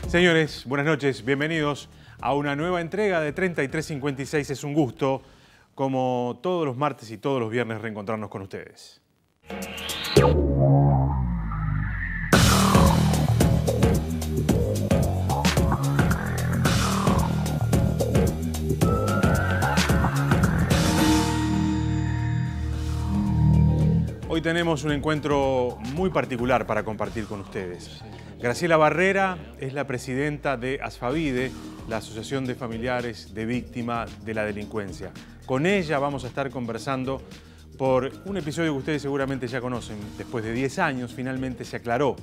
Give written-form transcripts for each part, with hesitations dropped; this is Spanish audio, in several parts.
Señores, buenas noches, bienvenidos a una nueva entrega de 3356. Es un gusto, como todos los martes y todos los viernes, reencontrarnos con ustedes. Hoy tenemos un encuentro muy particular para compartir con ustedes. Graciela Barrera es la presidenta de ASFAVIDE, la Asociación de Familiares de Víctimas de la Delincuencia. Con ella vamos a estar conversando por un episodio que ustedes seguramente ya conocen. Después de 10 años, finalmente se aclaró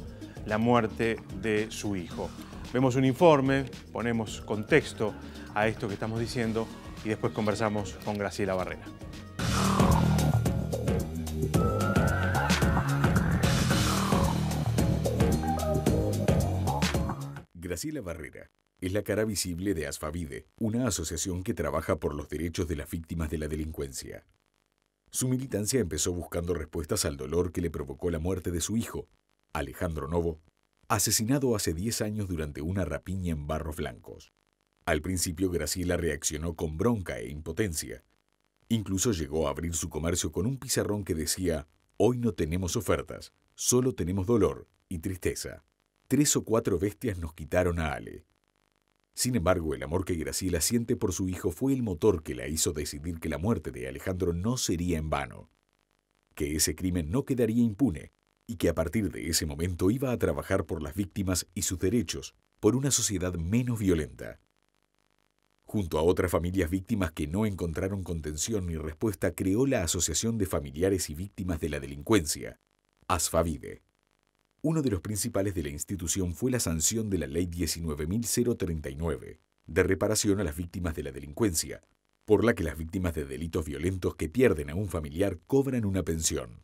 la muerte de su hijo. Vemos un informe, ponemos contexto a esto que estamos diciendo y después conversamos con Graciela Barrera. Graciela Barrera es la cara visible de ASFAVIDE, una asociación que trabaja por los derechos de las víctimas de la delincuencia. Su militancia empezó buscando respuestas al dolor que le provocó la muerte de su hijo, Alejandro Novo, asesinado hace 10 años durante una rapiña en Barros Blancos. Al principio, Graciela reaccionó con bronca e impotencia. Incluso llegó a abrir su comercio con un pizarrón que decía: «Hoy no tenemos ofertas, solo tenemos dolor y tristeza». 3 o 4 bestias nos quitaron a Ale. Sin embargo, el amor que Graciela siente por su hijo fue el motor que la hizo decidir que la muerte de Alejandro no sería en vano, que ese crimen no quedaría impune y que a partir de ese momento iba a trabajar por las víctimas y sus derechos, por una sociedad menos violenta. Junto a otras familias víctimas que no encontraron contención ni respuesta, creó la Asociación de Familiares y Víctimas de la Delincuencia, ASFAVIDE. Uno de los principales de la institución fue la sanción de la Ley 19.039, de reparación a las víctimas de la delincuencia, por la que las víctimas de delitos violentos que pierden a un familiar cobran una pensión.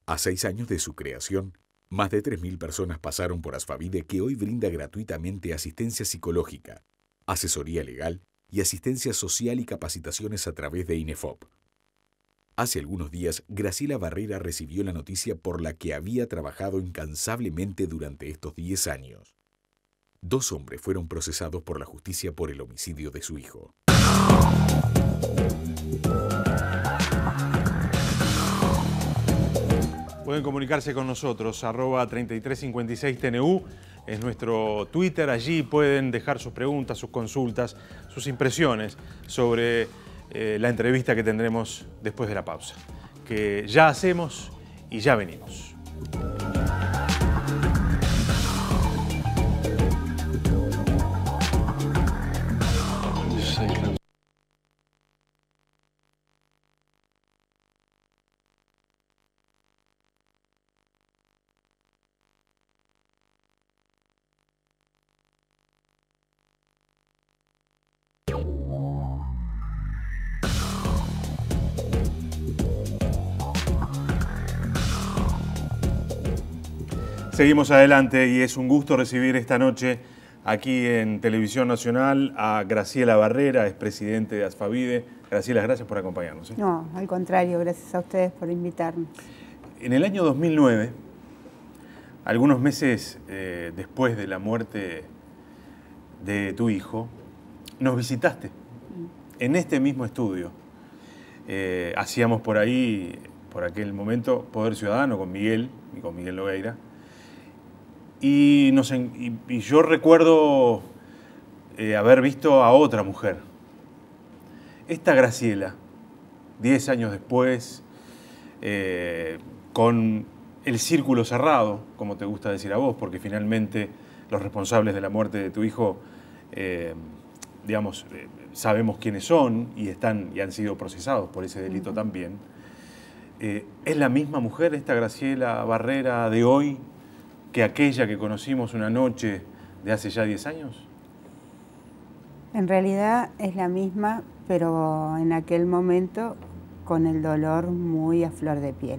A 6 años de su creación, más de 3.000 personas pasaron por ASFAVIDE, que hoy brinda gratuitamente asistencia psicológica, asesoría legal y asistencia social y capacitaciones a través de INEFOP. Hace algunos días, Graciela Barrera recibió la noticia por la que había trabajado incansablemente durante estos 10 años. 2 hombres fueron procesados por la justicia por el homicidio de su hijo. Pueden comunicarse con nosotros, @3356TNU es nuestro Twitter. Allí pueden dejar sus preguntas, sus consultas, sus impresiones sobre la entrevista que tendremos después de la pausa, que ya hacemos y ya venimos. Seguimos adelante y es un gusto recibir esta noche aquí en Televisión Nacional a Graciela Barrera, es presidente de ASFAVIDE. Graciela, gracias por acompañarnos. No, al contrario, gracias a ustedes por invitarnos. En el año 2009, algunos meses después de la muerte de tu hijo, nos visitaste en este mismo estudio. Hacíamos por ahí, por aquel momento, Poder Ciudadano con Miguel Nogueira. Y yo recuerdo haber visto a otra mujer. Esta Graciela, 10 años después, con el círculo cerrado, como te gusta decir a vos, porque finalmente los responsables de la muerte de tu hijo, sabemos quiénes son y han sido procesados por ese delito también. ¿Es la misma mujer esta Graciela Barrera de hoy que aquella que conocimos una noche de hace ya 10 años? En realidad es la misma, pero en aquel momento con el dolor muy a flor de piel.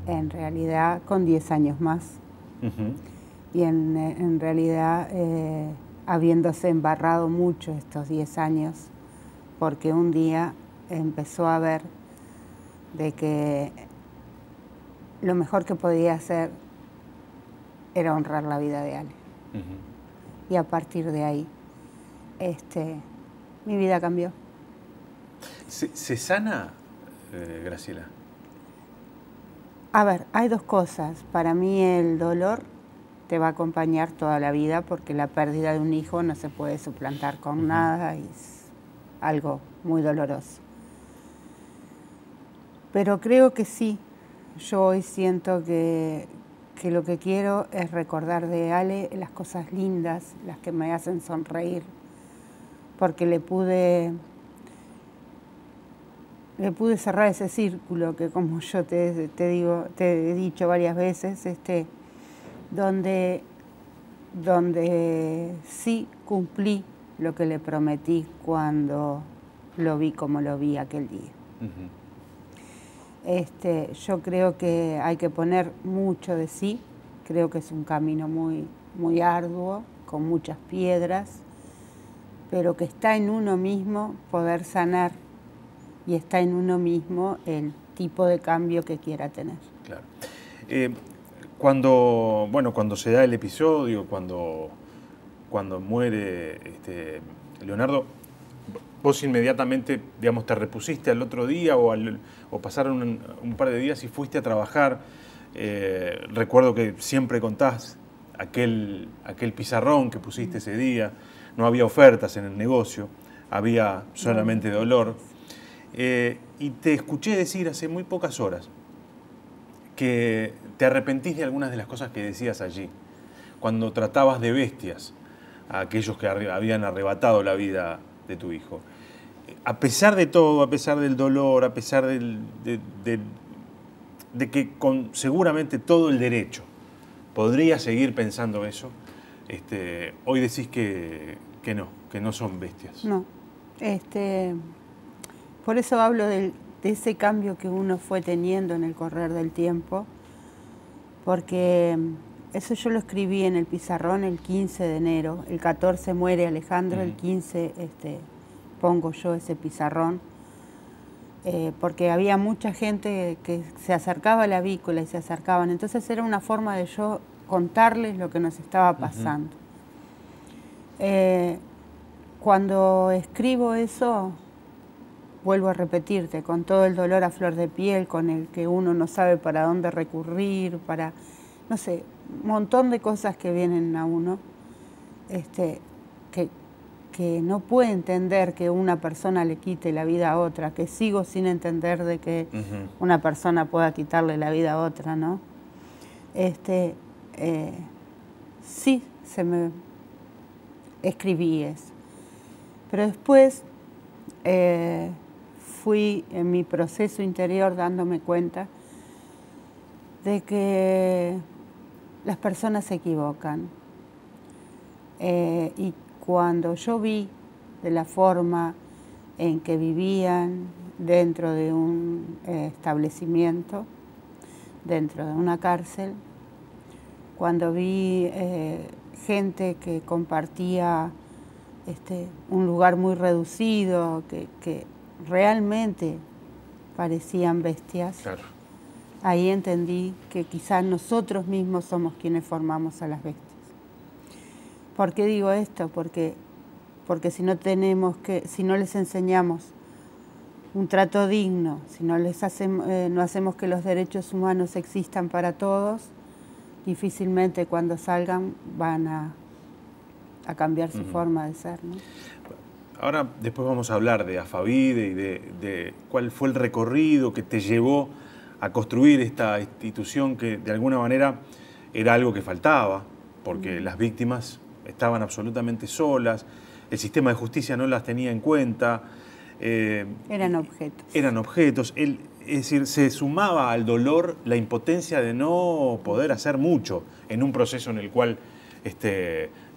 En realidad con 10 años más. Y en realidad habiéndose embarrado mucho estos 10 años, porque un día empezó a ver de que lo mejor que podía hacer era honrar la vida de Ale. Y a partir de ahí, mi vida cambió. ¿Se sana, Graciela? A ver, hay dos cosas. Para mí el dolor te va a acompañar toda la vida porque la pérdida de un hijo no se puede suplantar con nada y es algo muy doloroso. Pero creo que sí. Yo hoy siento que lo que quiero es recordar de Ale las cosas lindas, las que me hacen sonreír, porque le pude cerrar ese círculo que, como yo te he dicho varias veces, donde sí cumplí lo que le prometí cuando lo vi como lo vi aquel día. Yo creo que hay que poner mucho de sí, creo que es un camino muy, muy arduo, con muchas piedras, pero que está en uno mismo poder sanar y está en uno mismo el tipo de cambio que quiera tener. Claro. Cuando se da el episodio, cuando muere Leonardo, vos inmediatamente, digamos, te repusiste al otro día o pasaron un par de días y fuiste a trabajar. Recuerdo que siempre contás aquel pizarrón que pusiste ese día. No había ofertas en el negocio, había solamente dolor. Y te escuché decir hace muy pocas horas que te arrepentís de algunas de las cosas que decías allí, cuando tratabas de bestias a aquellos que habían arrebatado la vida de tu hijo. A pesar de todo, a pesar del dolor, a pesar de que con seguramente todo el derecho podría seguir pensando eso, hoy decís que no son bestias. No. Por eso hablo de ese cambio que uno fue teniendo en el correr del tiempo, porque eso yo lo escribí en el pizarrón el 15 de enero, el 14 muere Alejandro, el 15 pongo yo ese pizarrón, porque había mucha gente que se acercaba a la avícola y se acercaban, entonces era una forma de yo contarles lo que nos estaba pasando. Cuando escribo eso, vuelvo a repetirte, con todo el dolor a flor de piel, con el que uno no sabe para dónde recurrir, para, no sé, un montón de cosas que vienen a uno, que no puede entender que una persona le quite la vida a otra, que sigo sin entender de que una persona pueda quitarle la vida a otra, ¿no? Sí, escribí eso. Pero después fui en mi proceso interior dándome cuenta de que las personas se equivocan. Y cuando yo vi de la forma en que vivían dentro de un establecimiento, dentro de una cárcel, cuando vi gente que compartía un lugar muy reducido, que realmente parecían bestias, claro. Ahí entendí que quizás nosotros mismos somos quienes formamos a las bestias. ¿Por qué digo esto? Porque si no les enseñamos un trato digno, si no no hacemos que los derechos humanos existan para todos, difícilmente cuando salgan van a cambiar su forma de ser, ¿no? Ahora después vamos a hablar de Asfavide y de cuál fue el recorrido que te llevó a construir esta institución que de alguna manera era algo que faltaba, porque las víctimas estaban absolutamente solas, el sistema de justicia no las tenía en cuenta. Eran objetos. Eran objetos. Es decir, se sumaba al dolor la impotencia de no poder hacer mucho en un proceso en el cual,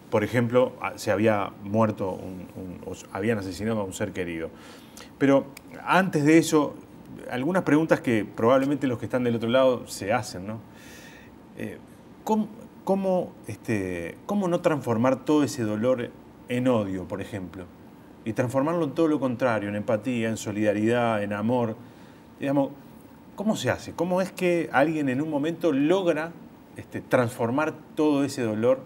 por ejemplo, se había muerto o habían asesinado a un ser querido. Pero antes de eso, algunas preguntas que probablemente los que están del otro lado se hacen, ¿no? ¿Cómo no transformar todo ese dolor en odio, por ejemplo? Y transformarlo en todo lo contrario, en empatía, en solidaridad, en amor. Digamos, ¿cómo se hace? ¿Cómo es que alguien en un momento logra transformar todo ese dolor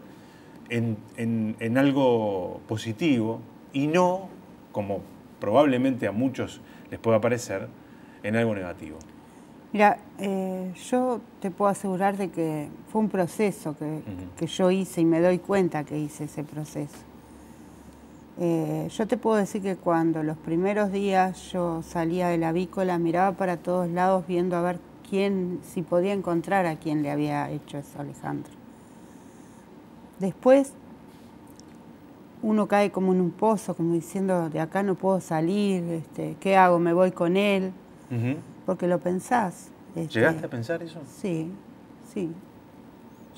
en algo positivo y no, como probablemente a muchos les pueda parecer, en algo negativo. Mira, yo te puedo asegurar de que fue un proceso que yo hice y me doy cuenta que hice ese proceso. Yo te puedo decir que cuando los primeros días yo salía de la avícola, miraba para todos lados viendo a ver si podía encontrar a quién le había hecho eso a Alejandro. Después uno cae como en un pozo, como diciendo, de acá no puedo salir, ¿qué hago? ¿Me voy con él? Porque lo pensás. ¿Llegaste a pensar eso? Sí,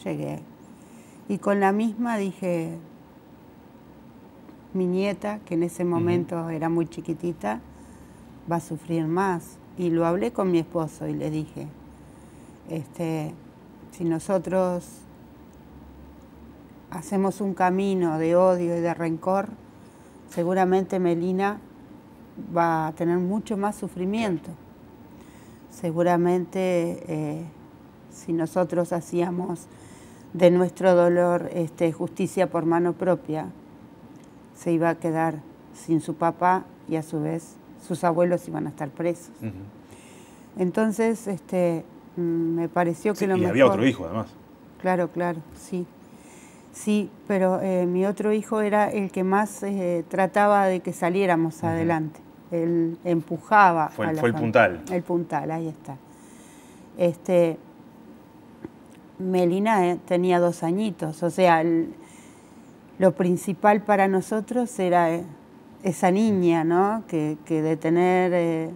llegué. Y con la misma dije, mi nieta, que en ese momento era muy chiquitita, va a sufrir más. Y lo hablé con mi esposo y le dije, si nosotros hacemos un camino de odio y de rencor, seguramente Melina va a tener mucho más sufrimiento. Seguramente si nosotros hacíamos de nuestro dolor justicia por mano propia, se iba a quedar sin su papá y a su vez sus abuelos iban a estar presos. Entonces me pareció que lo mejor... Y había otro hijo además. Claro, sí. Sí, pero mi otro hijo era el que más trataba de que saliéramos adelante. Él empujaba fue a la el puntal. El puntal, ahí está. Melina tenía 2 añitos, o sea, lo principal para nosotros era esa niña, ¿no? Que de tener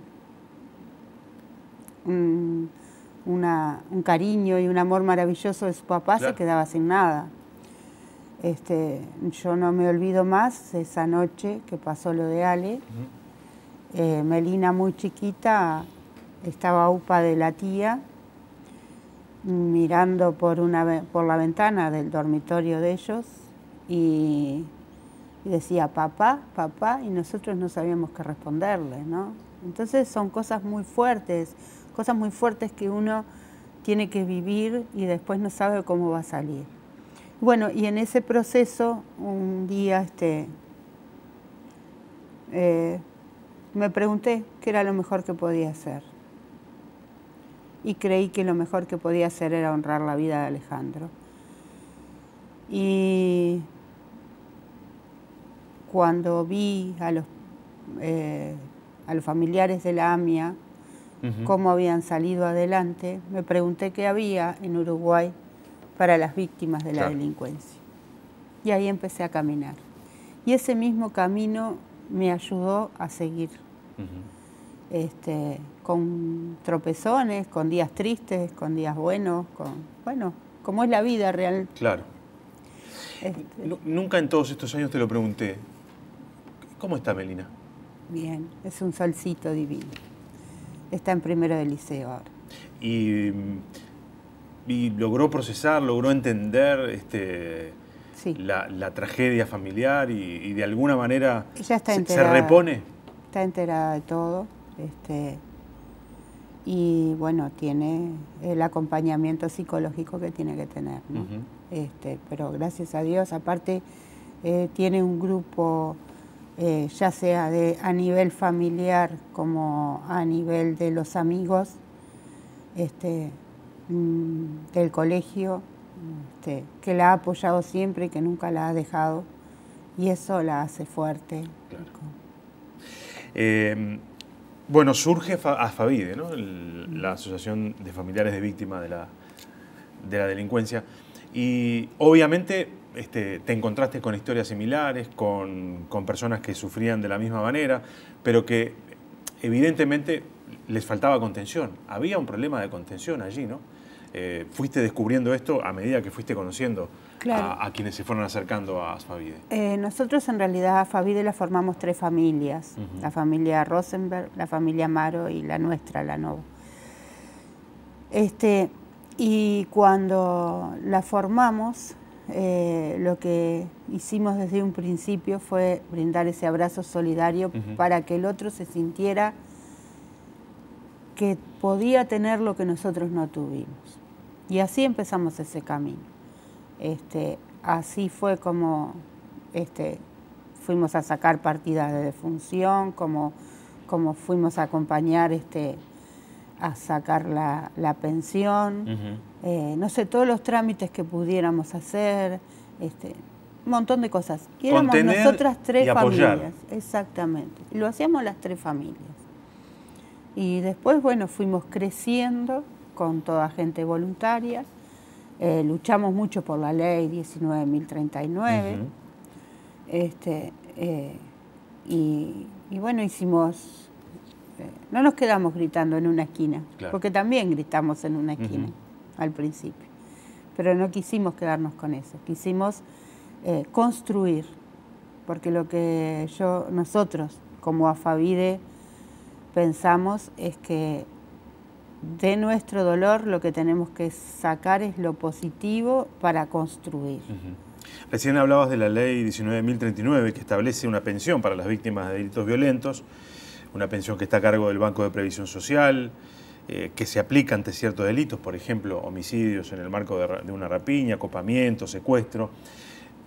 un cariño y un amor maravilloso de su papá, claro, se quedaba sin nada. Yo no me olvido más esa noche que pasó lo de Ale. Melina, muy chiquita, estaba upa de la tía, mirando por la ventana del dormitorio de ellos y decía papá, papá, y nosotros no sabíamos qué responderle, ¿no? Entonces son cosas muy fuertes que uno tiene que vivir y después no sabe cómo va a salir. Bueno, y en ese proceso, un día me pregunté qué era lo mejor que podía hacer. Y creí que lo mejor que podía hacer era honrar la vida de Alejandro. Y cuando vi a los familiares de la AMIA, cómo habían salido adelante, me pregunté qué había en Uruguay para las víctimas de la delincuencia. Y ahí empecé a caminar. Y ese mismo camino me ayudó a seguir. Con tropezones, con días tristes, con días buenos, como es la vida real. Claro. Nunca en todos estos años te lo pregunté. ¿Cómo está Melina? Bien, es un solcito divino. Está en primero de liceo ahora. Y logró procesar, logró entender sí, la tragedia familiar y de alguna manera ella está se repone. Está enterada de todo. Y bueno, tiene el acompañamiento psicológico que tiene que tener, ¿no? Pero gracias a Dios, aparte tiene un grupo, ya sea a nivel familiar como a nivel de los amigos del colegio, que la ha apoyado siempre y que nunca la ha dejado, y eso la hace fuerte. Claro. Bueno, surge ASFAVIDE, ¿no? La Asociación de Familiares de Víctimas de la Delincuencia, y obviamente te encontraste con historias similares, con personas que sufrían de la misma manera, pero que evidentemente les faltaba contención. Había un problema de contención allí, ¿no? Fuiste descubriendo esto a medida que fuiste conociendo, claro, a quienes se fueron acercando a ASFAVIDE. Nosotros en realidad a ASFAVIDE la formamos 3 familias, la familia Rosenberg, la familia Amaro y la nuestra, la Nova. Y cuando la formamos, lo que hicimos desde un principio fue brindar ese abrazo solidario para que el otro se sintiera que podía tener lo que nosotros no tuvimos. Y así empezamos ese camino. así fue como fuimos a sacar partidas de defunción, como fuimos a acompañar a sacar la pensión, no sé, todos los trámites que pudiéramos hacer, un montón de cosas. Y éramos Contener nosotras 3 y apoyar. familias, exactamente. Y lo hacíamos las 3 familias. Y después, bueno, fuimos creciendo con toda gente voluntaria. Luchamos mucho por la ley 19.039. Y bueno, hicimos... no nos quedamos gritando en una esquina, claro, porque también gritamos en una esquina al principio. Pero no quisimos quedarnos con eso, quisimos construir, porque lo que nosotros como ASFAVIDE pensamos es que de nuestro dolor lo que tenemos que sacar es lo positivo para construir. Recién hablabas de la ley 19.039 que establece una pensión para las víctimas de delitos violentos, una pensión que está a cargo del Banco de Previsión Social, que se aplica ante ciertos delitos, por ejemplo, homicidios en el marco de una rapiña, copamiento, secuestro.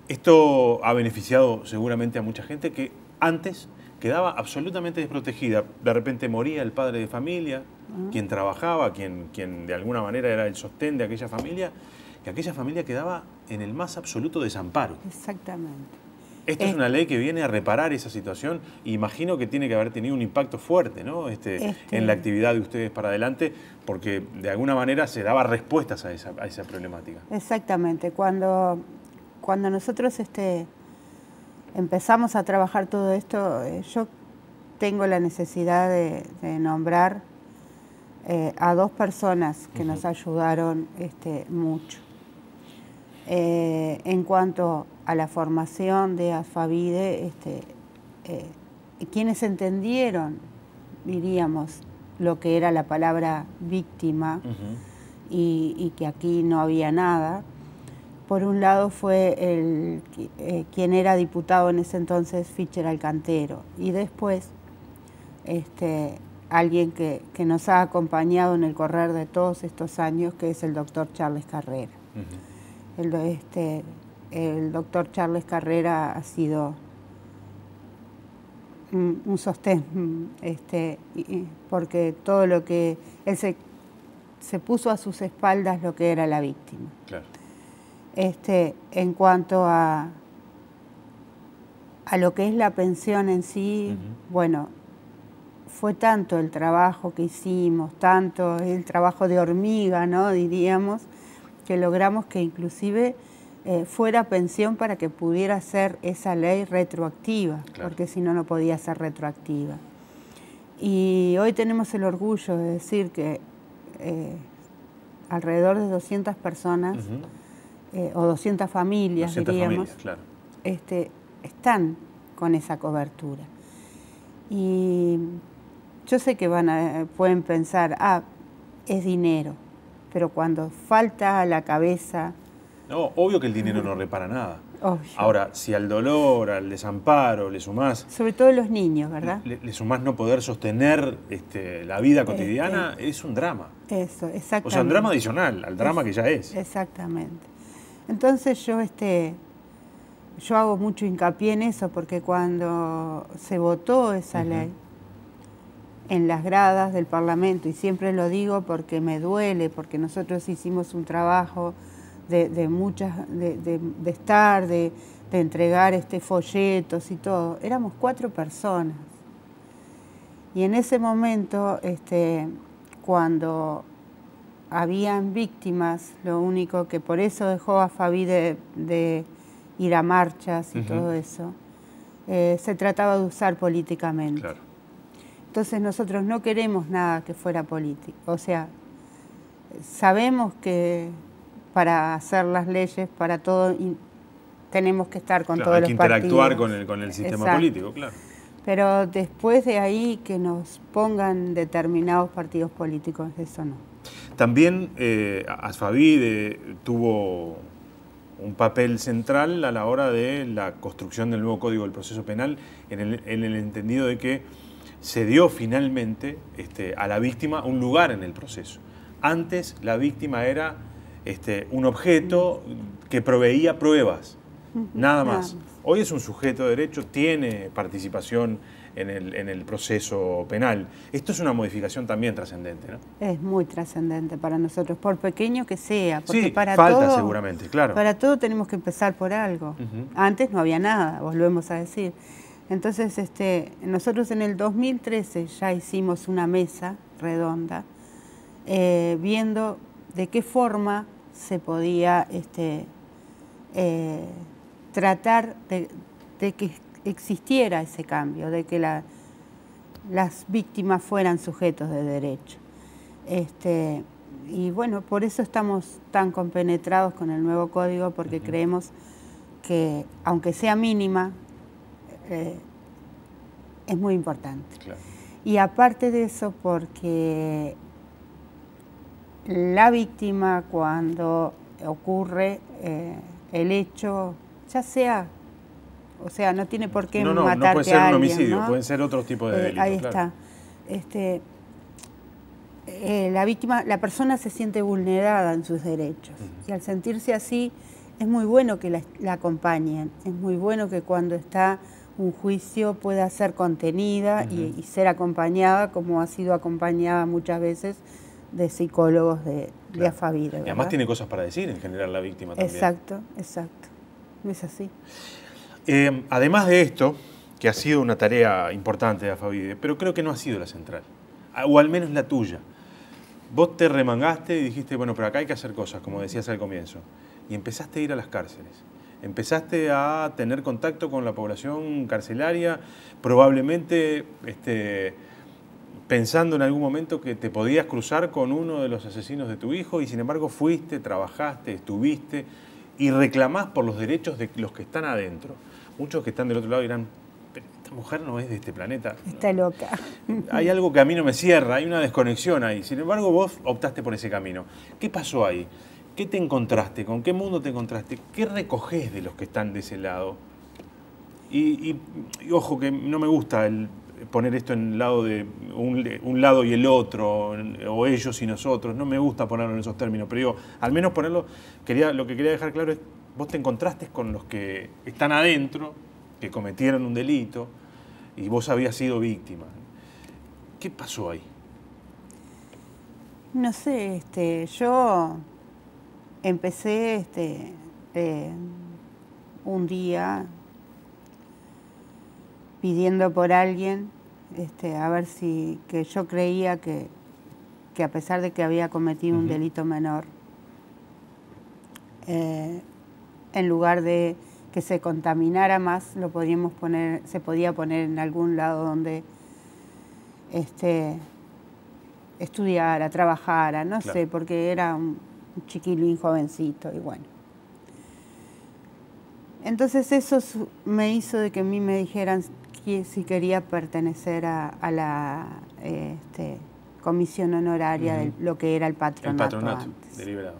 Esto ha beneficiado seguramente a mucha gente que antes quedaba absolutamente desprotegida. De repente moría el padre de familia, quien trabajaba, quien de alguna manera era el sostén de aquella familia, que aquella familia quedaba en el más absoluto desamparo. Exactamente. Esta es una ley que viene a reparar esa situación y imagino que tiene que haber tenido un impacto fuerte, ¿no? En la actividad de ustedes para adelante, porque de alguna manera se daba respuestas a esa problemática. Exactamente. Cuando nosotros empezamos a trabajar todo esto, yo tengo la necesidad de nombrar a 2 personas que nos ayudaron mucho. En cuanto a la formación de ASFAVIDE, quienes entendieron, diríamos, lo que era la palabra víctima y que aquí no había nada. Por un lado fue quien era diputado en ese entonces, Fischer Alcantero, y después alguien que nos ha acompañado en el correr de todos estos años, que es el doctor Charles Carrera. El doctor Charles Carrera ha sido un sostén, porque todo lo que él se puso a sus espaldas lo que era la víctima. Claro. En cuanto a lo que es la pensión en sí, bueno, fue tanto el trabajo que hicimos, tanto el trabajo de hormiga, ¿no?, diríamos, que logramos que inclusive fuera pensión para que pudiera ser esa ley retroactiva, claro, porque si no, no podía ser retroactiva. Y hoy tenemos el orgullo de decir que alrededor de 200 personas, o 200 familias, 200 diríamos, familias, claro, están con esa cobertura. Y yo sé que pueden pensar, es dinero, pero cuando falta la cabeza... No, obvio que el dinero no repara nada. Obvio. Ahora, si al dolor, al desamparo le sumás... Sobre todo los niños, ¿verdad? Le sumás no poder sostener la vida cotidiana, es un drama. Eso, exactamente. O sea, un drama adicional al drama que ya es. Exactamente. Entonces yo hago mucho hincapié en eso, porque cuando se votó esa ley en las gradas del Parlamento, y siempre lo digo porque me duele, porque nosotros hicimos un trabajo de entregar folletos y todo, éramos 4 personas. Y en ese momento, cuando habían víctimas, lo único que por eso dejó ASFAVIDE de ir a marchas y todo eso, se trataba de usar políticamente. Claro. Entonces nosotros no queremos nada que fuera político. O sea, sabemos que para hacer las leyes, para todo, tenemos que estar con todos los partidos. Hay que interactuar con el sistema político, claro. Pero después de ahí que nos pongan determinados partidos políticos, eso no. También ASFAVIDE tuvo un papel central a la hora de la construcción del nuevo Código del Proceso Penal, en el entendido de que se dio finalmente a la víctima un lugar en el proceso. Antes la víctima era un objeto que proveía pruebas, nada más. Nada más. Hoy es un sujeto de derecho, tiene participación en el proceso penal. Esto es una modificación también trascendente, ¿no? Es muy trascendente para nosotros, por pequeño que sea, porque Sí, para falta todo, seguramente, claro. para todo tenemos que empezar por algo. Antes no había nada, volvemos a decir. Entonces, nosotros en el 2013 ya hicimos una mesa redonda, viendo de qué forma se podía tratar de que existiera ese cambio, de que las víctimas fueran sujetos de derecho. Y bueno, por eso estamos tan compenetrados con el nuevo código, porque creemos que, aunque sea mínima, es muy importante. Claro. Y aparte de eso, porque la víctima, cuando ocurre el hecho, ya sea, o sea, no tiene por qué matarte a alguien. No puede ser un homicidio, ¿no? Pueden ser otros tipos de delitos. Ahí claro. está. La víctima, la persona se siente vulnerada en sus derechos. Y al sentirse así, es muy bueno que la acompañen. Es muy bueno que cuando está un juicio pueda ser contenida y ser acompañada, como ha sido acompañada muchas veces de psicólogos de Asfavide. Y además tiene cosas para decir en general la víctima también. Exacto. Es así. Además de esto, que ha sido una tarea importante de Asfavide, pero creo que no ha sido la central, o al menos la tuya. Vos te remangaste y dijiste, bueno, pero acá hay que hacer cosas, como decías al comienzo, y empezaste a ir a las cárceles. Empezaste a tener contacto con la población carcelaria, probablemente pensando en algún momento que te podías cruzar con uno de los asesinos de tu hijo, y sin embargo fuiste, trabajaste, estuviste y reclamás por los derechos de los que están adentro. Muchos que están del otro lado dirán, pero esta mujer no es de este planeta. Está loca. Hay algo que a mí no me cierra, hay una desconexión ahí. Sin embargo, vos optaste por ese camino. ¿Qué pasó ahí? ¿Qué te encontraste? ¿Con qué mundo te encontraste? ¿Qué recogés de los que están de ese lado? Y ojo, que no me gusta poner esto en el lado de un lado y el otro, o ellos y nosotros. No me gusta ponerlo en esos términos, pero digo, al menos ponerlo, lo que quería dejar claro es, vos te encontraste con los que están adentro, que cometieron un delito, y vos habías sido víctima. ¿Qué pasó ahí? No sé, yo empecé un día pidiendo por alguien, a ver si, que yo creía que a pesar de que había cometido un delito menor, en lugar de que se contaminara más, se podía poner en algún lado donde estudiara, trabajara, no Claro. sé, porque era un chiquilín jovencito y bueno. Entonces eso me hizo de que a mí me dijeran si quería pertenecer a la comisión honoraria de lo que era el patronato antes. Deliberado.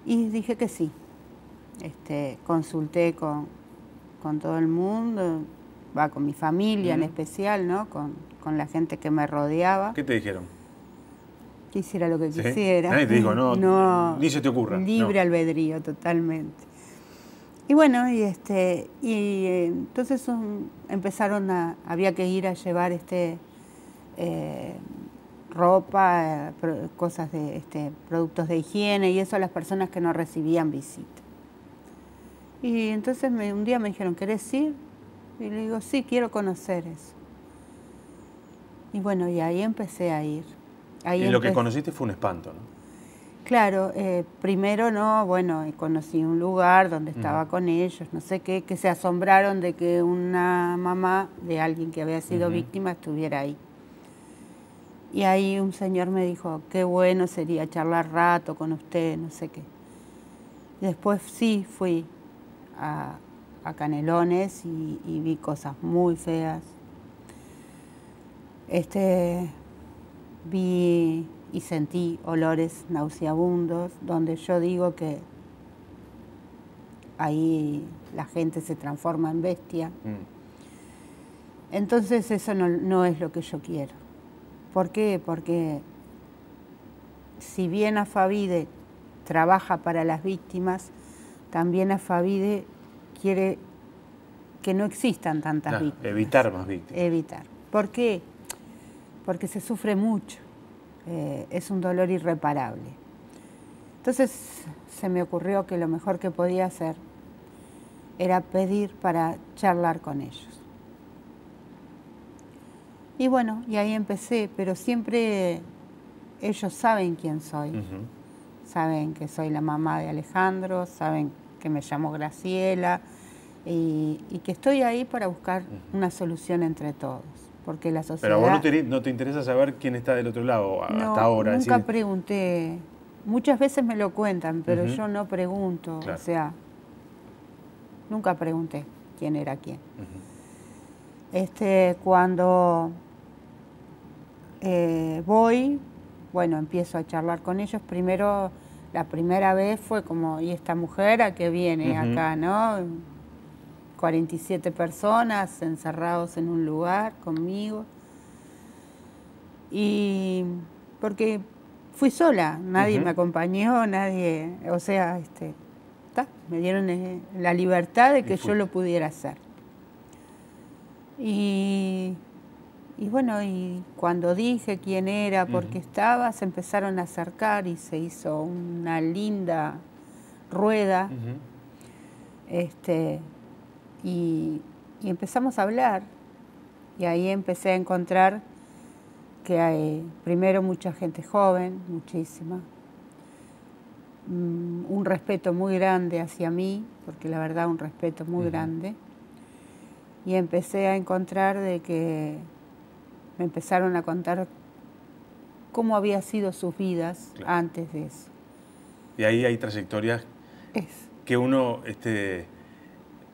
Y dije que sí. Consulté con todo el mundo, con mi familia en especial, ¿no? Con la gente que me rodeaba. ¿Qué te dijeron? Que hiciera lo que ¿Sí? quisiera. Nadie te dijo, no, ni se te ocurra. Libre albedrío, totalmente. Y bueno, entonces había que ir a llevar ropa, cosas de productos de higiene y eso a las personas que no recibían visita. Y entonces un día me dijeron, ¿querés ir? Y le digo, sí, quiero conocer eso. Y bueno, y ahí empecé a ir. Y lo que conociste fue un espanto, ¿no? Claro, primero conocí un lugar donde estaba con ellos, no sé qué, que se asombraron de que una mamá de alguien que había sido víctima estuviera ahí. Y ahí un señor me dijo, qué bueno sería charlar rato con usted, no sé qué. Y después sí fui a Canelones y vi cosas muy feas. Vi y sentí olores nauseabundos, donde yo digo que ahí la gente se transforma en bestia. Entonces eso no es lo que yo quiero. ¿Por qué? Porque si bien Asfavide trabaja para las víctimas, también Asfavide quiere que no existan tantas víctimas. Evitar más víctimas. Evitar. ¿Por qué? Porque se sufre mucho. Es un dolor irreparable. Entonces se me ocurrió que lo mejor que podía hacer era pedir para charlar con ellos. Y bueno, y ahí empecé, pero siempre ellos saben quién soy. Saben que soy la mamá de Alejandro, saben que me llamo Graciela y que estoy ahí para buscar una solución entre todos. Porque la sociedad... Pero a vos no te interesa saber quién está del otro lado hasta ahora. Nunca pregunté. Muchas veces me lo cuentan, pero yo no pregunto. Claro. O sea, nunca pregunté quién era quién. Cuando voy, bueno, empiezo a charlar con ellos. Primero, la primera vez fue como, ¿y esta mujer a qué viene acá, no? 47 personas encerrados en un lugar conmigo. Y porque fui sola, nadie me acompañó, nadie, o sea, me dieron la libertad de que yo lo pudiera hacer. Y bueno, y cuando dije quién era, por qué estaba, se empezaron a acercar y se hizo una linda rueda. Y empezamos a hablar. Y ahí empecé a encontrar que hay primero mucha gente joven, muchísima. Un respeto muy grande hacia mí, porque la verdad un respeto muy grande. Y empecé a encontrar de que me empezaron a contar cómo había sido sus vidas antes de eso. Y ahí hay trayectorias que uno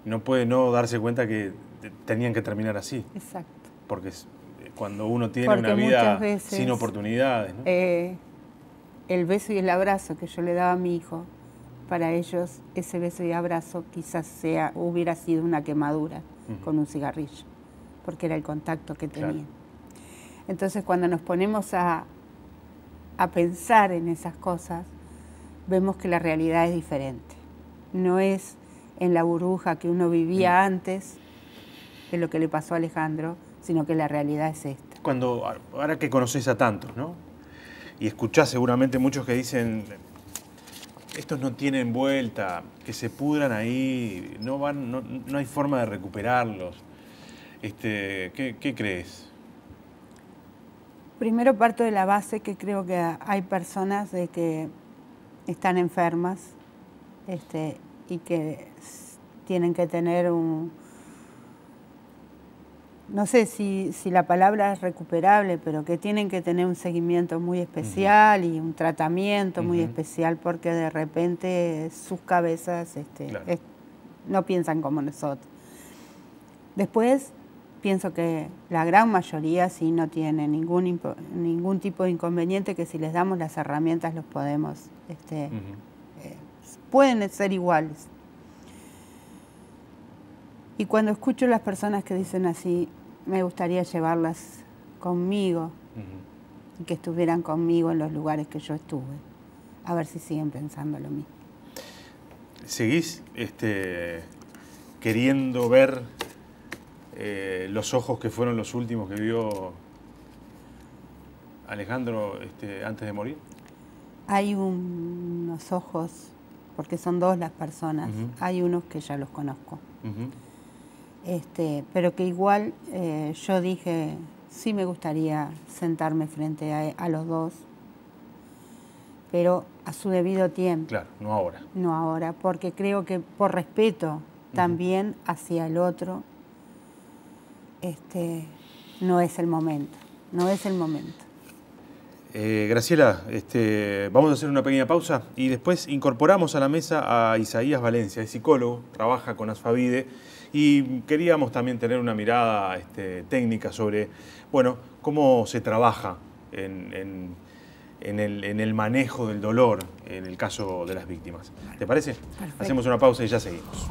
no puede no darse cuenta que tenían que terminar así. Exacto. Porque cuando uno tiene una vida sin oportunidades, ¿no? El beso y el abrazo que yo le daba a mi hijo, para ellos ese beso y abrazo quizás hubiera sido una quemadura con un cigarrillo, porque era el contacto que tenían. Entonces cuando nos ponemos a pensar en esas cosas, vemos que la realidad es diferente. No es en la burbuja que uno vivía antes de lo que le pasó a Alejandro, sino que la realidad es esta. Ahora que conoces a tantos, ¿no? Y escuchás seguramente muchos que dicen, estos no tienen vuelta, que se pudran ahí, no hay forma de recuperarlos. ¿Qué crees? Primero parto de la base que creo que hay personas de que están enfermas y que tienen que tener no sé si la palabra es recuperable, pero que tienen que tener un seguimiento muy especial y un tratamiento muy especial, porque de repente sus cabezas no piensan como nosotros. Después pienso que la gran mayoría sí no tiene ningún tipo de inconveniente, que si les damos las herramientas los podemos, pueden ser iguales. Y cuando escucho las personas que dicen así, me gustaría llevarlas conmigo y que estuvieran conmigo en los lugares que yo estuve, a ver si siguen pensando lo mismo. ¿Seguís queriendo ver los ojos que fueron los últimos que vio Alejandro antes de morir? Hay unos ojos, porque son dos las personas, hay unos que ya los conozco. Pero que igual yo dije, sí me gustaría sentarme frente a los dos, pero a su debido tiempo. Claro, no ahora. No ahora, porque creo que por respeto también hacia el otro, no es el momento, no es el momento. Graciela, vamos a hacer una pequeña pausa y después incorporamos a la mesa a Isaías Valencia, es psicólogo, trabaja con Asfavide y queríamos también tener una mirada técnica sobre, bueno, cómo se trabaja en el manejo del dolor en el caso de las víctimas. ¿Te parece? Perfecto. Hacemos una pausa y ya seguimos.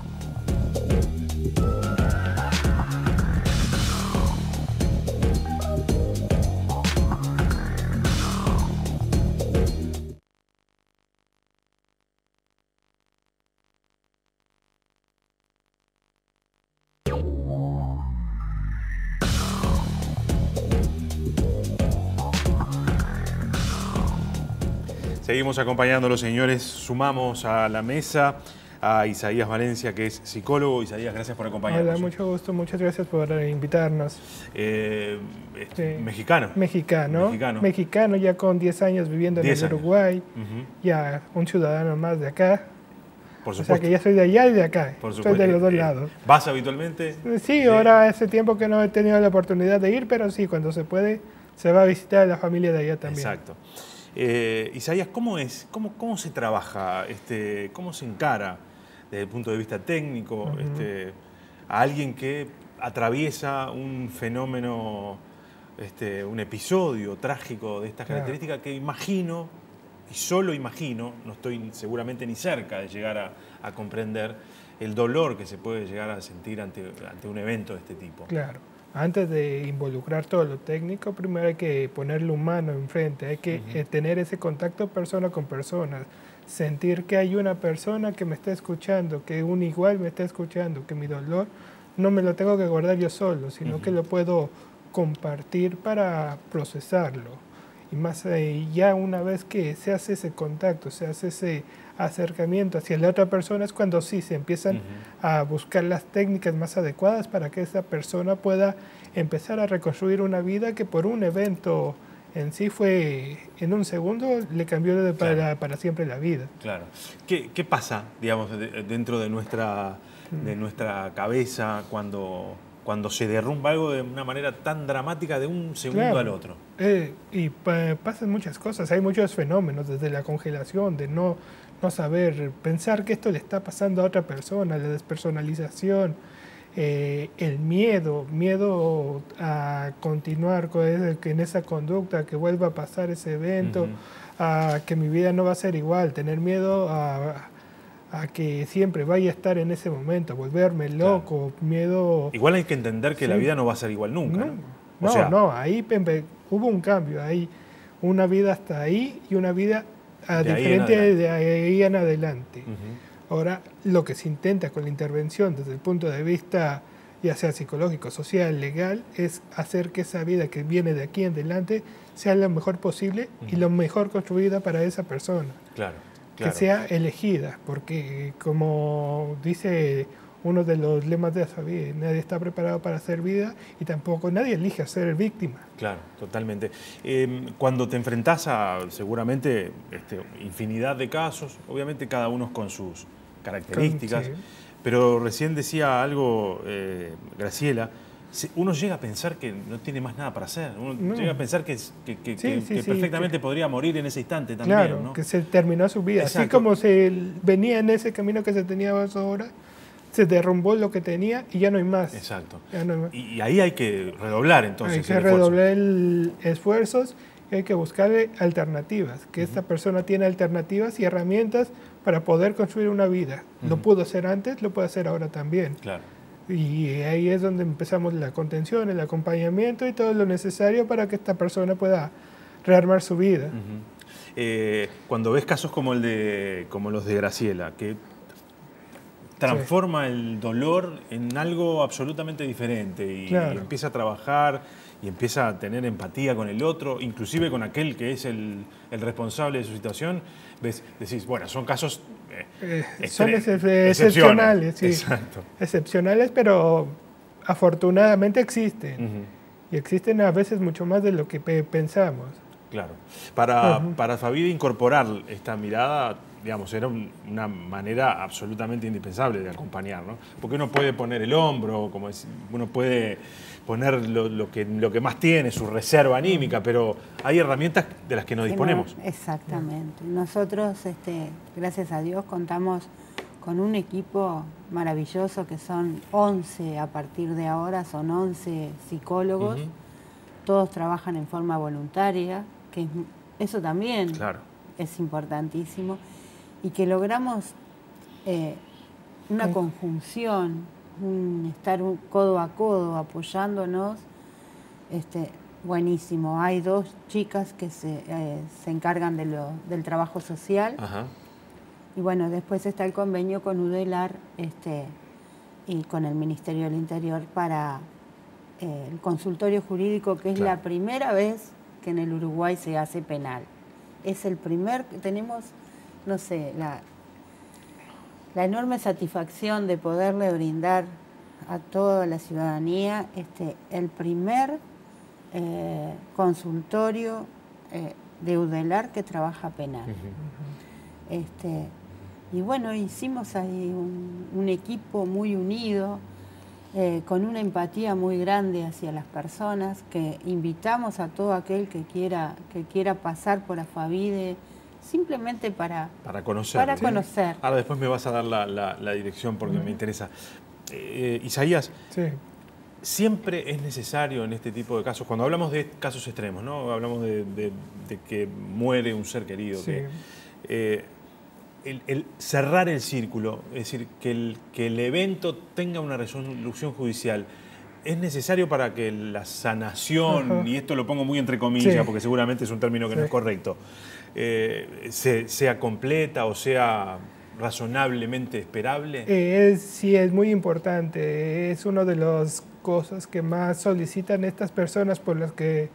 Seguimos acompañando a los señores. Sumamos a la mesa a Isaías Valencia, que es psicólogo. Isaías, gracias por acompañarnos. Hola, mucho gusto, muchas gracias por invitarnos. Mexicano. Mexicano, ya con 10 años viviendo en el Uruguay, ya un ciudadano más de acá. Por supuesto. O sea que ya soy de allá y de acá, Por supuesto. Estoy de los dos lados. ¿Vas habitualmente? Sí, ahora hace tiempo que no he tenido la oportunidad de ir, pero sí, cuando se puede, se va a visitar a la familia de allá también. Exacto. Isaías, ¿cómo se trabaja, cómo se encara desde el punto de vista técnico a alguien que atraviesa un fenómeno, un episodio trágico de estas características que imagino, y solo imagino, no estoy seguramente ni cerca de llegar a comprender el dolor que se puede llegar a sentir ante un evento de este tipo? Claro. Antes de involucrar todo lo técnico, primero hay que poner lo humano enfrente, hay que tener ese contacto persona con persona, sentir que hay una persona que me está escuchando, que un igual me está escuchando, que mi dolor no me lo tengo que guardar yo solo, sino que lo puedo compartir para procesarlo. Y más ya una vez que se hace ese contacto, se hace ese acercamiento hacia la otra persona, es cuando sí se empiezan a buscar las técnicas más adecuadas para que esa persona pueda empezar a reconstruir una vida que por un evento en sí fue, en un segundo, le cambió para siempre la vida. Claro. ¿Qué pasa, digamos, dentro de nuestra cabeza cuando se derrumba algo de una manera tan dramática de un segundo al otro? Y pasan muchas cosas, hay muchos fenómenos, desde la congelación, de no saber, pensar que esto le está pasando a otra persona, la despersonalización, el miedo a continuar en esa conducta, que vuelva a pasar ese evento, a que mi vida no va a ser igual, tener miedo a que siempre vaya a estar en ese momento, volverme loco, miedo... Igual hay que entender que la vida no va a ser igual nunca, ¿no? Ahí hubo un cambio, hay una vida hasta ahí y una vida diferente de ahí en adelante. Ahora, lo que se intenta con la intervención desde el punto de vista, ya sea psicológico, social, legal, es hacer que esa vida que viene de aquí en adelante sea lo mejor posible y lo mejor construida para esa persona. Claro. Que sea elegida, porque como dice uno de los lemas de Asfavive, nadie está preparado para hacer vida y tampoco nadie elige ser víctima. Claro, totalmente. Cuando te enfrentás a seguramente infinidad de casos, obviamente cada uno con sus características, pero recién decía algo Graciela, uno llega a pensar que no tiene más nada para hacer, uno llega a pensar que perfectamente podría morir en ese instante también. Claro, ¿no? Que se terminó su vida. Exacto. Así como se venía en ese camino que se tenía ahora, se derrumbó lo que tenía y ya no hay más. Exacto. No hay más. Y ahí hay que redoblar entonces hay que redoblar esfuerzos y hay que buscarle alternativas, que esta persona tiene alternativas y herramientas para poder construir una vida. Lo pudo hacer antes, lo puede hacer ahora también. Claro. Y ahí es donde empezamos la contención, el acompañamiento y todo lo necesario para que esta persona pueda rearmar su vida. Cuando ves casos como los de Graciela, que transforma el dolor en algo absolutamente diferente y empieza a trabajar y empieza a tener empatía con el otro, inclusive con aquel que es el responsable de su situación, decís, bueno, son casos son excepcionales, sí. Exacto. Excepcionales, pero afortunadamente existen. Y existen a veces mucho más de lo que pensamos. Claro. Para Asfavive incorporar esta mirada, digamos, era una manera absolutamente indispensable de acompañar, ¿no? Porque uno puede poner el hombro, uno puede poner lo que más tiene, su reserva anímica, pero hay herramientas de las que no disponemos. Exactamente. Nosotros, gracias a Dios, contamos con un equipo maravilloso que son 11 a partir de ahora, son 11 psicólogos, todos trabajan en forma voluntaria, que eso también es importantísimo, y que logramos una conjunción, estar codo a codo apoyándonos, buenísimo. Hay 2 chicas que se encargan del trabajo social. Y bueno, después está el convenio con UDELAR y con el Ministerio del Interior para el consultorio jurídico, que es la primera vez que en el Uruguay se hace penal. es el primer, tenemos, no sé, la enorme satisfacción de poderle brindar a toda la ciudadanía el primer consultorio de UDELAR que trabaja penal. Y bueno, hicimos ahí un equipo muy unido, con una empatía muy grande hacia las personas, que invitamos a todo aquel que quiera pasar por Asfavide, simplemente para conocer. Para conocer. Ahora después me vas a dar la dirección porque me interesa. Isaías, sí. Siempre es necesario en este tipo de casos, cuando hablamos de casos extremos, ¿no? Hablamos de que muere un ser querido, sí. El cerrar el círculo, es decir, que el evento tenga una resolución judicial, ¿es necesario para que la sanación, y esto lo pongo muy entre comillas, sí, porque seguramente es un término que no es correcto, sea completa o sea razonablemente esperable? Sí, es muy importante. Es una de las cosas que más solicitan estas personas por las que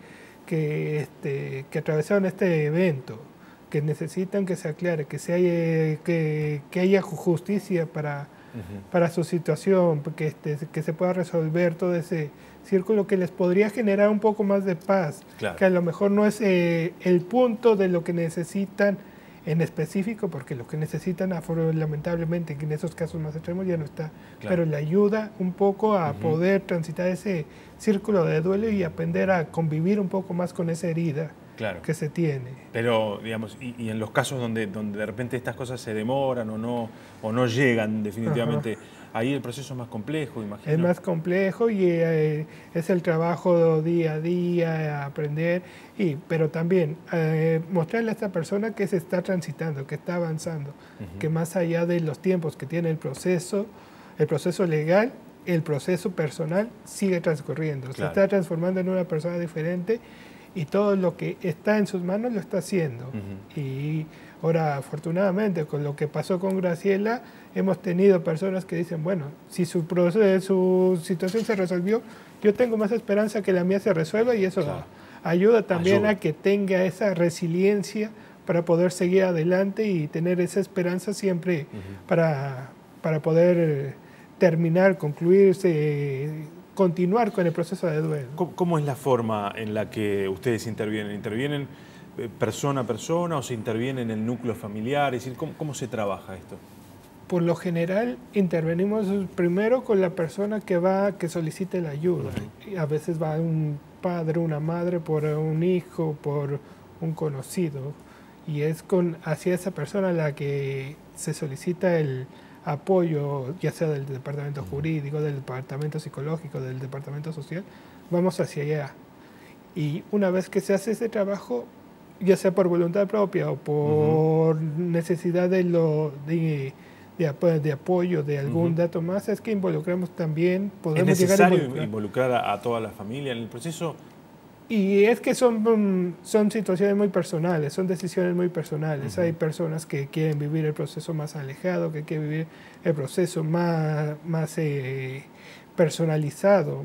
atravesaron este evento, que necesitan que se aclare, que haya justicia para su situación, que se pueda resolver todo ese círculo que les podría generar un poco más de paz, claro, que a lo mejor no es el punto de lo que necesitan en específico, porque lo que necesitan lamentablemente en esos casos más extremos ya no está, claro, pero le ayuda un poco a poder transitar ese círculo de duelo y aprender a convivir un poco más con esa herida, claro, que se tiene. Pero, digamos, y en los casos donde de repente estas cosas se demoran o no llegan definitivamente, ahí el proceso es más complejo, imagino. Es más complejo y es el trabajo día a día, aprender, pero también mostrarle a esta persona que se está transitando, que está avanzando, que más allá de los tiempos que tiene el proceso legal, el proceso personal sigue transcurriendo, claro, se está transformando en una persona diferente y todo lo que está en sus manos lo está haciendo. Y ahora, afortunadamente, con lo que pasó con Graciela, hemos tenido personas que dicen, bueno, si su situación se resolvió, yo tengo más esperanza que la mía se resuelva, y eso, claro, ayuda también a que tenga esa resiliencia para poder seguir adelante y tener esa esperanza siempre para poder terminar, continuar con el proceso de duelo. ¿Cómo es la forma en la que ustedes intervienen? ¿Intervienen persona a persona o se interviene en el núcleo familiar? Es decir, ¿cómo se trabaja esto? Por lo general intervenimos primero con la persona que solicite la ayuda. A veces va un padre, una madre, por un hijo, por un conocido, y es hacia esa persona a la que se solicita el apoyo, ya sea del departamento jurídico, del departamento psicológico, del departamento social. Vamos hacia allá. Y una vez que se hace ese trabajo, ya sea por voluntad propia o por necesidad de apoyo de algún dato más, es que involucramos también, podemos ¿Es necesario involucrar a toda la familia en el proceso? Y es que son situaciones muy personales, son decisiones muy personales. Hay personas que quieren vivir el proceso más alejado, que quieren vivir el proceso más personalizado.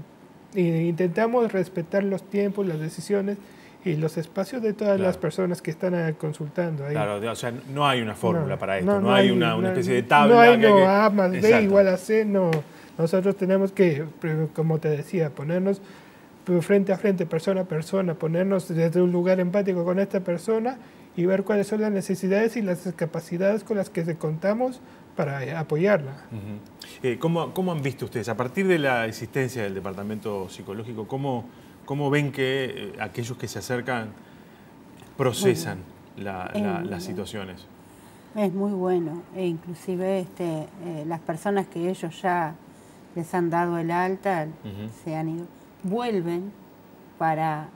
Intentamos respetar los tiempos, las decisiones y los espacios de todas las personas que están consultando ahí. Claro, o sea, no hay una fórmula para esto, no hay una especie de tabla. No hay A más B igual a C, no. Nosotros tenemos que, como te decía, ponernos frente a frente, persona a persona, ponernos desde un lugar empático con esta persona y ver cuáles son las necesidades y las capacidades con las que contamos para apoyarla. ¿Cómo han visto ustedes, a partir de la existencia del departamento psicológico, cómo ven que aquellos que se acercan procesan las situaciones? Es muy bueno, e inclusive las personas que ellos ya les han dado el alta, se han ido, vuelven para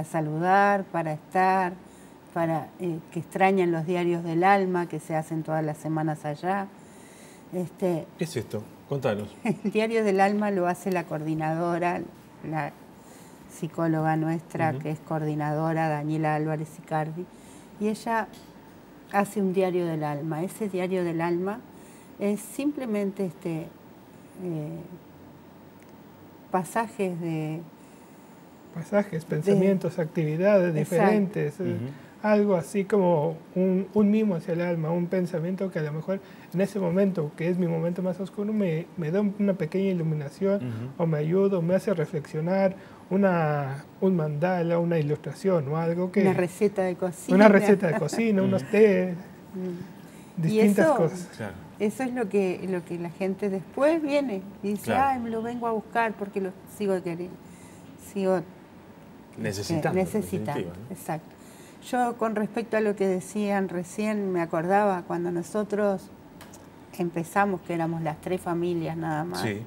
saludar, para estar, que extrañan los diarios del alma que se hacen todas las semanas allá. ¿Qué es esto? Contanos. El diario del alma lo hace la coordinadora, la psicóloga nuestra, que es coordinadora, Daniela Álvarez Icardi, y ella hace un diario del alma. Ese diario del alma es simplemente pasajes, pensamientos, actividades diferentes. algo así como un mimo hacia el alma, un pensamiento que a lo mejor en ese momento, que es mi momento más oscuro, me da una pequeña iluminación, o me ayuda, o me hace reflexionar, un mandala, una ilustración o algo que... Una receta de cocina. Una receta de cocina, unos té, distintas cosas. Claro. Eso es lo que la gente después viene y dice, Claro. ay, me lo vengo a buscar porque lo sigo queriendo, sigo Necesitando. necesitando. En definitiva, ¿no? Exacto. Yo, con respecto a lo que decían recién, me acordaba cuando nosotros empezamos, que éramos las 3 familias nada más. Sí.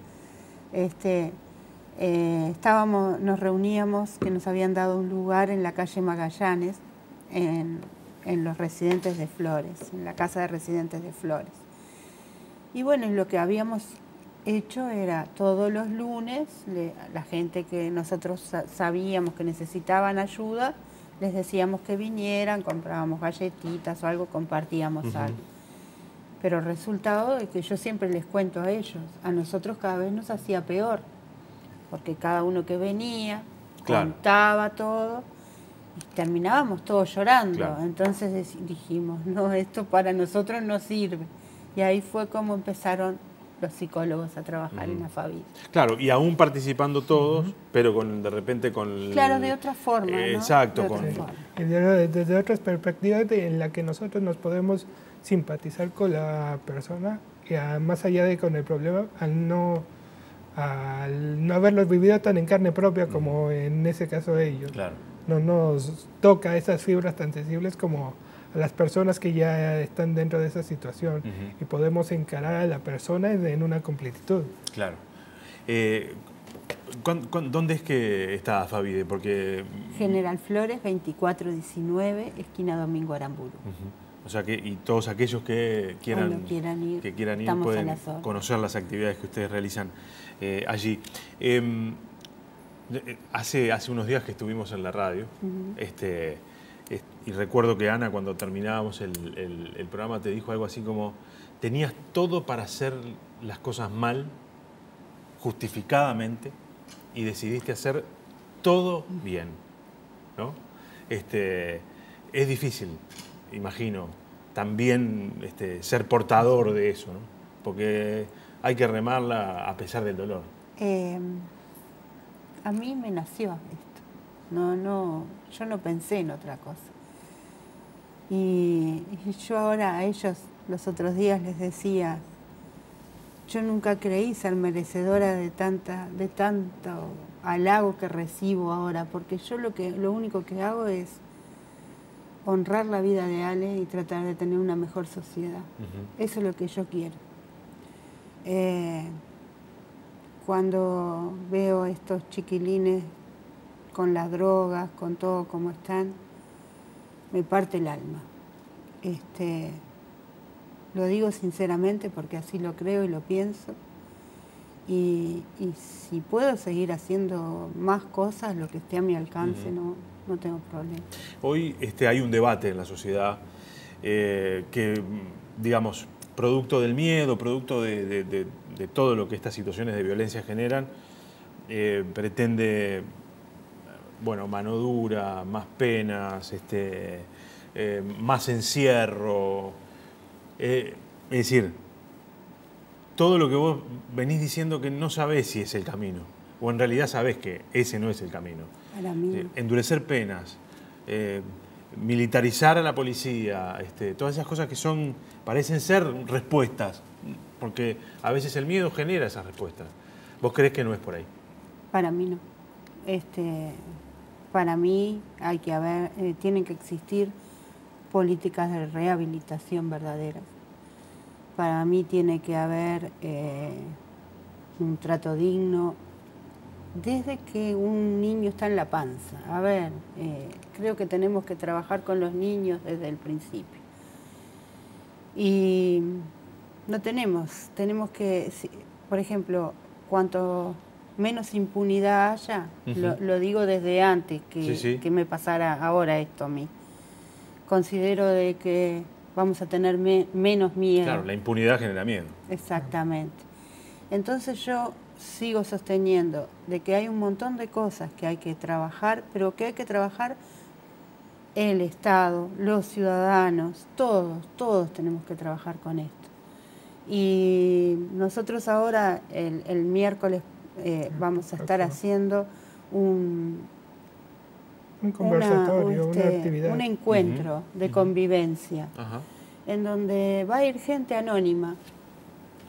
Nos reuníamos, que nos habían dado un lugar en la calle Magallanes, en los Residentes de Flores, en la casa de Residentes de Flores. Y bueno, lo que habíamos hecho era todos los lunes, la gente que nosotros sabíamos que necesitaban ayuda, les decíamos que vinieran, comprábamos galletitas o algo, compartíamos algo. Pero el resultado es que yo siempre les cuento a ellos, a nosotros cada vez nos hacía peor, porque cada uno que venía, Claro. contaba todo, y terminábamos todos llorando. Claro. Entonces dijimos, no, esto para nosotros no sirve. Y ahí fue como empezaron los psicólogos a trabajar en Afavide. Claro, y aún participando todos, pero de repente con... Claro, de otra forma, ¿no? Exacto. De otra Con, forma. Y desde otras perspectivas en la que nosotros nos podemos simpatizar con la persona, y más allá de con el problema, al no haberlos vivido tan en carne propia como en ese caso ellos. claro. No nos toca esas fibras tan sensibles como a las personas que ya están dentro de esa situación, y podemos encarar a la persona en una completitud. Claro. ¿Dónde es que está Afavide? Porque... General Flores, 2419, esquina Domingo Aramburu. O sea, y todos aquellos que quieran ir estamos a pueden las órdenes. conocer las actividades que ustedes realizan allí. Hace unos días que estuvimos en la radio, y recuerdo que Ana, cuando terminábamos el programa, te dijo algo así como: tenías todo para hacer las cosas mal, justificadamente, y decidiste hacer todo bien, ¿no? Es difícil, imagino, también ser portador de eso, ¿no? Porque hay que remarla a pesar del dolor. A mí me nació esto. Yo no pensé en otra cosa. Y yo ahora a ellos los otros días les decía, yo nunca creí ser merecedora de tanto halago que recibo ahora, porque yo lo único que hago es honrar la vida de Ale y tratar de tener una mejor sociedad. Eso es lo que yo quiero. Cuando veo estos chiquilines con las drogas, con todo como están, me parte el alma. Lo digo sinceramente porque así lo creo y lo pienso. Y si puedo seguir haciendo más cosas, lo que esté a mi alcance, no tengo problema. Hoy hay un debate en la sociedad que, digamos, producto del miedo, producto de todo lo que estas situaciones de violencia generan, pretende, bueno, mano dura, más penas, más encierro. Es decir, todo lo que vos venís diciendo que no sabés si es el camino, o en realidad sabés que ese no es el camino. Para mí. Endurecer penas, militarizar a la policía, todas esas cosas que parecen ser respuestas, porque a veces el miedo genera esas respuestas. ¿Vos creés que no es por ahí? Para mí no. Para mí tienen que existir políticas de rehabilitación verdaderas. Para mí tiene que haber un trato digno desde que un niño está en la panza. Creo que tenemos que trabajar con los niños desde el principio. Y no tenemos que, por ejemplo, cuanto menos impunidad haya, lo digo desde antes que me pasara ahora esto a mí. Considero de que vamos a tener menos miedo. Claro, la impunidad genera miedo. Exactamente. Entonces yo sigo sosteniendo de que hay un montón de cosas que hay que trabajar, pero que hay que trabajar el Estado, los ciudadanos, todos tenemos que trabajar con esto. Y nosotros ahora, el miércoles, vamos a estar haciendo un conversatorio, una actividad. Un encuentro de convivencia, en donde va a ir gente anónima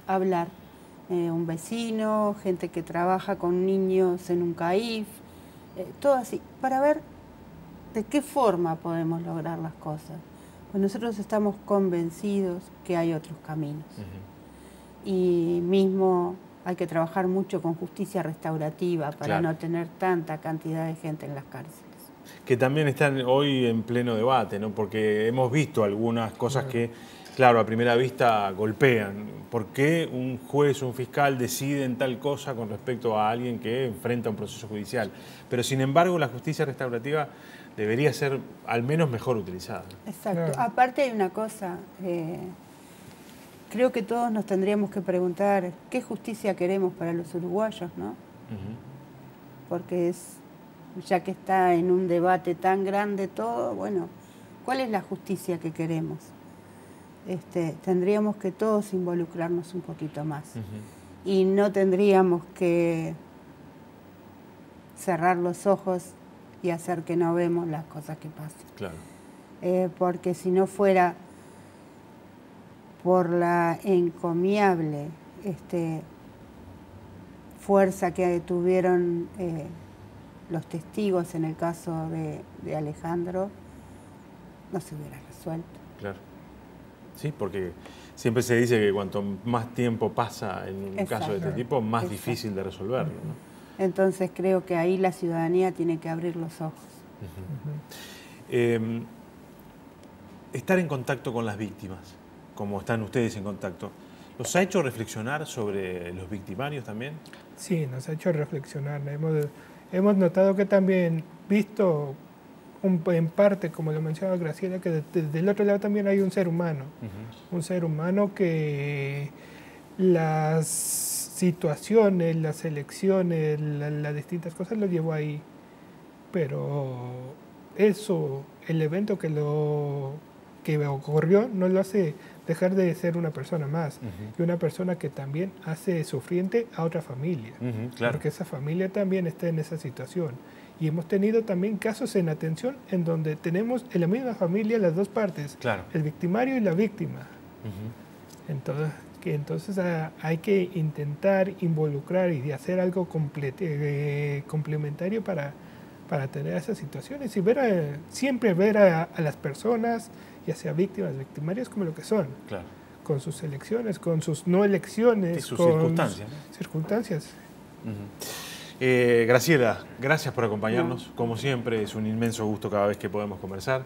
a hablar. Un vecino, gente que trabaja con niños en un CAIF, todo así, para ver de qué forma podemos lograr las cosas. Pues nosotros estamos convencidos que hay otros caminos. Y mismo hay que trabajar mucho con justicia restaurativa para no tener tanta cantidad de gente en las cárceles. Que también están hoy en pleno debate, ¿no? Porque hemos visto algunas cosas que, claro, a primera vista golpean. ¿Por qué un juez o un fiscal deciden tal cosa con respecto a alguien que enfrenta un proceso judicial? Pero sin embargo la justicia restaurativa debería ser al menos mejor utilizada. Exacto. Aparte hay una cosa, creo que todos nos tendríamos que preguntar qué justicia queremos para los uruguayos, ¿no? Porque ya que está en un debate tan grande todo, bueno, ¿cuál es la justicia que queremos? Tendríamos que todos involucrarnos un poquito más. Y no tendríamos que cerrar los ojos y hacer que no vemos las cosas que pasan. Claro. Porque si no fuera por la encomiable fuerza que tuvieron los testigos en el caso de Alejandro, no se hubiera resuelto. Claro. Sí, porque siempre se dice que cuanto más tiempo pasa en un caso de este tipo, más difícil de resolverlo, ¿no? Entonces creo que ahí la ciudadanía tiene que abrir los ojos. Estar en contacto con las víctimas, como están ustedes en contacto, ¿los ha hecho reflexionar sobre los victimarios también? Sí, nos ha hecho reflexionar. Hemos notado que también, visto en parte, como lo mencionaba Graciela, que del otro lado también hay un ser humano. Un ser humano que las situaciones, las elecciones, las distintas cosas lo llevó ahí. Pero eso, el evento que ocurrió, no lo hace dejar de ser una persona más. Y una persona que también hace sufriente a otra familia. Claro. Porque esa familia también está en esa situación. Y hemos tenido también casos en atención en donde tenemos en la misma familia las dos partes, claro, el victimario y la víctima. Entonces hay que intentar involucrar y hacer algo complementario para tener esas situaciones y siempre ver a las personas, ya sea víctimas, victimarios, como lo que son. Claro. Con sus elecciones, con sus no elecciones, y sus con circunstancias, sus circunstancias. Graciela, gracias por acompañarnos. Como siempre, es un inmenso gusto cada vez que podemos conversar.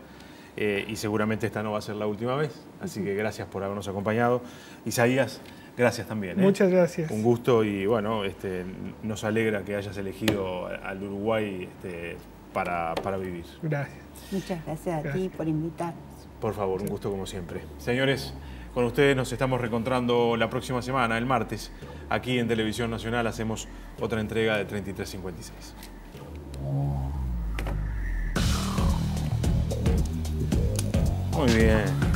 Y seguramente esta no va a ser la última vez. Así que gracias por habernos acompañado. Isaías, gracias también. Muchas gracias. Un gusto y bueno, nos alegra que hayas elegido al Uruguay para vivir. Gracias. Muchas gracias a ti por invitarnos. Por favor, un gusto como siempre. Señores, con ustedes nos estamos reencontrando la próxima semana, el martes. Aquí en Televisión Nacional hacemos otra entrega de 3356. Muy bien.